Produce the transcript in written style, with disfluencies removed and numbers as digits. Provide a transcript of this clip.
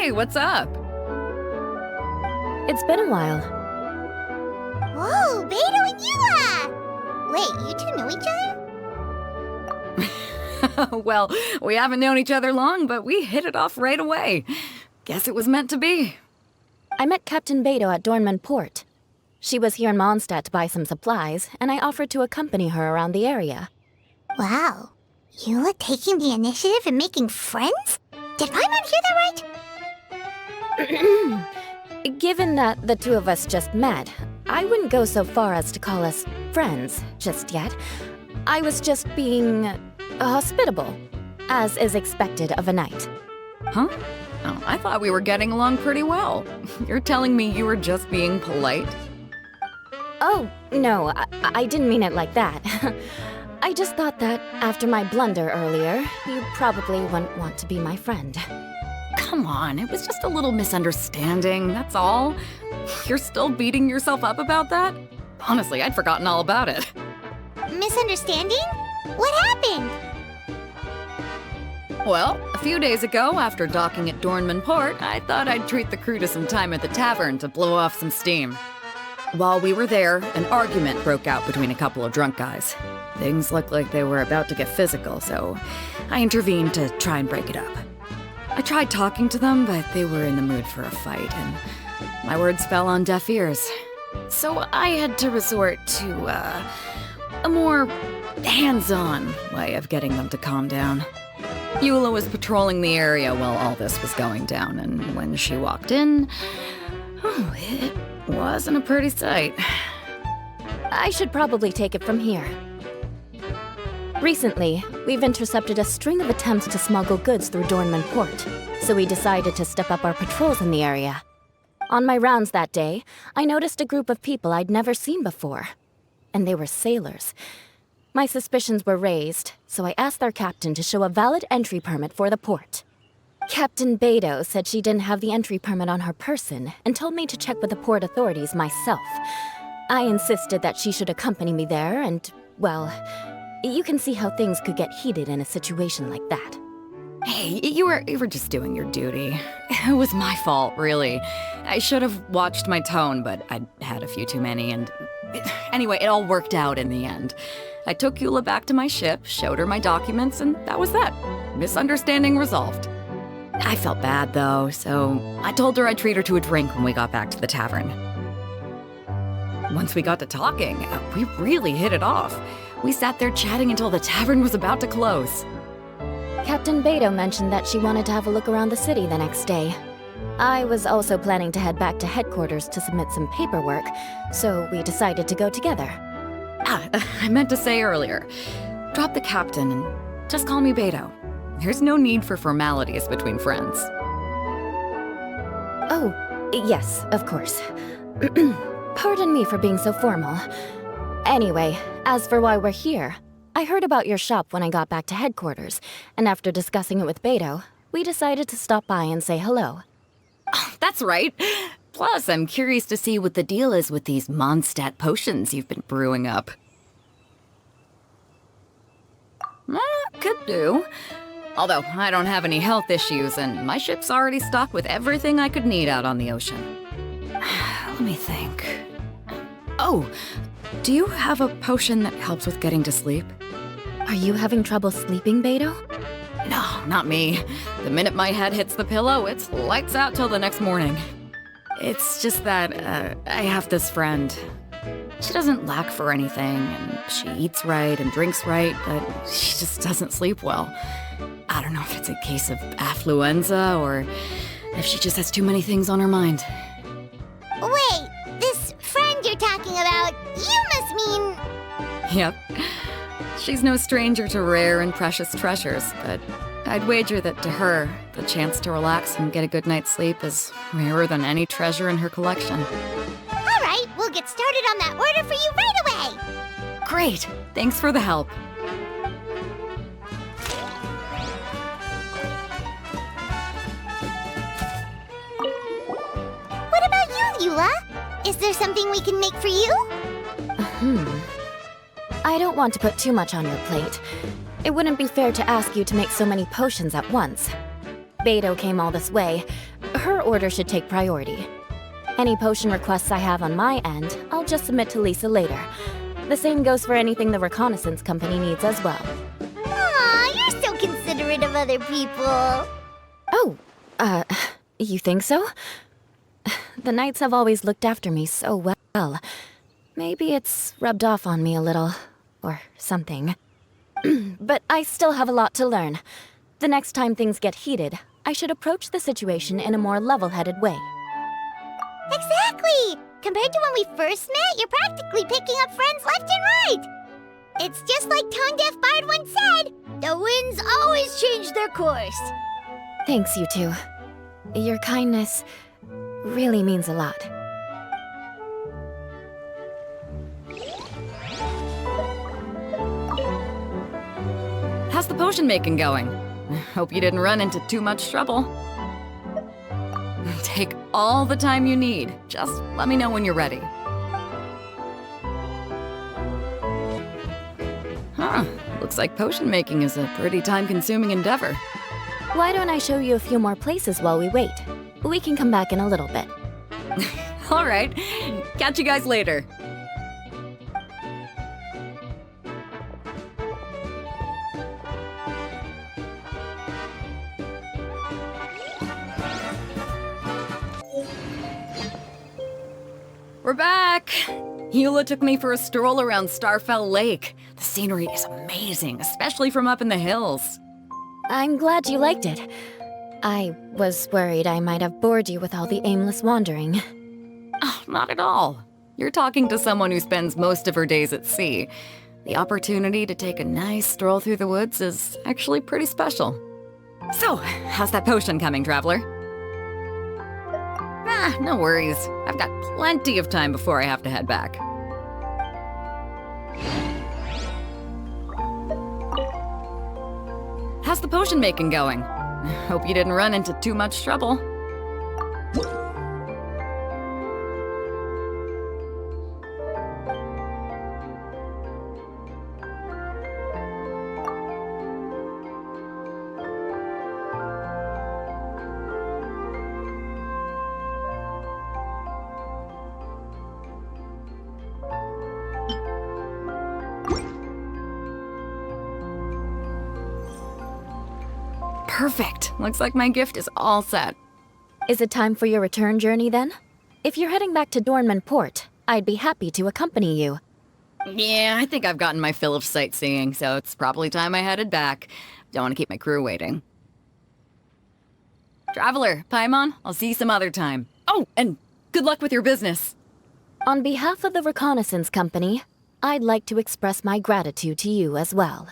Hey, what's up? It's been a while. Whoa, Beidou and Eula! Wait, you two know each other? Well, we haven't known each other long, but we hit it off right away. Guess it was meant to be. I met Captain Beidou at Dornman Port. She was here in Mondstadt to buy some supplies, and I offered to accompany her around the area. Wow. Eula taking the initiative and making friends? Did Paimon hear that right? Given that the two of us just met, I wouldn't go so far as to call us friends just yet. I was just being hospitable, as is expected of a knight. Huh? Oh, I thought we were getting along pretty well. You're telling me you were just being polite? Oh, no, I didn't mean it like that. I just thought that after my blunder earlier, you probably wouldn't want to be my friend. Come on, it was just a little misunderstanding, that's all. You're still beating yourself up about that? Honestly, I'd forgotten all about it. Misunderstanding? What happened? Well, a few days ago, after docking at Dornman Port, I thought I'd treat the crew to some time at the tavern to blow off some steam. While we were there, an argument broke out between a couple of drunk guys. Things looked like they were about to get physical, so I intervened to try and break it up. I tried talking to them, but they were in the mood for a fight, and my words fell on deaf ears. So I had to resort to, a more hands-on way of getting them to calm down. Eula was patrolling the area while all this was going down, and when she walked in, oh, it wasn't a pretty sight. I should probably take it from here. Recently, we've intercepted a string of attempts to smuggle goods through Dornman Port, so we decided to step up our patrols in the area. On my rounds that day, I noticed a group of people I'd never seen before, and they were sailors. My suspicions were raised, so I asked their captain to show a valid entry permit for the port. Captain Beidou said she didn't have the entry permit on her person and told me to check with the port authorities myself. I insisted that she should accompany me there and, well, you can see how things could get heated in a situation like that. Hey, you were just doing your duty. It was my fault, really. I should have watched my tone, but I'd had a few too many, and anyway, it all worked out in the end. I took Eula back to my ship, showed her my documents, and that was that. Misunderstanding resolved. I felt bad, though, so I told her I'd treat her to a drink when we got back to the tavern. Once we got to talking, we really hit it off. We sat there chatting until the tavern was about to close. Captain Beidou mentioned that she wanted to have a look around the city the next day. I was also planning to head back to headquarters to submit some paperwork, so we decided to go together. I meant to say earlier, drop the captain and just call me Beidou. There's no need for formalities between friends. Oh, yes, of course. Pardon me for being so formal. Anyway, as for why we're here, I heard about your shop when I got back to headquarters, and after discussing it with Beidou, we decided to stop by and say hello. Oh, that's right. Plus, I'm curious to see what the deal is with these Mondstadt potions you've been brewing up. Could do. Although, I don't have any health issues, and my ship's already stocked with everything I could need out on the ocean. Let me think. Oh, do you have a potion that helps with getting to sleep? Are you having trouble sleeping, Beidou? No, not me. The minute my head hits the pillow, it's lights out till the next morning. It's just that, I have this friend. She doesn't lack for anything, and she eats right and drinks right, but she just doesn't sleep well. I don't know if it's a case of affluenza, or if she just has too many things on her mind. Wait, this friend you're talking about, you must mean... Yep. She's no stranger to rare and precious treasures, but I'd wager that to her, the chance to relax and get a good night's sleep is rarer than any treasure in her collection. All right, we'll get started on that order for you right away. Great! Thanks for the help. What about you, Eula? Is there something we can make for you? I don't want to put too much on your plate. It wouldn't be fair to ask you to make so many potions at once. Beidou came all this way. Her order should take priority. Any potion requests I have on my end, I'll just submit to Lisa later. The same goes for anything the reconnaissance company needs as well. Aw, you're so considerate of other people. Oh, you think so? The knights have always looked after me so well. Maybe it's rubbed off on me a little, or something. But I still have a lot to learn. The next time things get heated, I should approach the situation in a more level-headed way. Exactly! Compared to when we first met, you're practically picking up friends left and right! It's just like Tone Deaf Bard once said, the winds always change their course. Thanks, you two. Your kindness really means a lot. How's the potion making going? Hope you didn't run into too much trouble. Take all the time you need. Just let me know when you're ready. Huh. Looks like potion making is a pretty time-consuming endeavor. Why don't I show you a few more places while we wait? We can come back in a little bit. All right. Catch you guys later. We're back! Eula took me for a stroll around Starfell Lake. The scenery is amazing, especially from up in the hills. I'm glad you liked it. I was worried I might have bored you with all the aimless wandering. Oh, not at all. You're talking to someone who spends most of her days at sea. The opportunity to take a nice stroll through the woods is actually pretty special. So, how's that potion coming, Traveler? Ah, no worries. I've got plenty of time before I have to head back. How's the potion making going? Hope you didn't run into too much trouble. Perfect. Looks like my gift is all set. Is it time for your return journey then? If you're heading back to Dornman Port, I'd be happy to accompany you. Yeah, I think I've gotten my fill of sightseeing, so it's probably time I headed back. Don't want to keep my crew waiting. Traveler, Paimon, I'll see you some other time. Oh, and good luck with your business. On behalf of the reconnaissance company, I'd like to express my gratitude to you as well.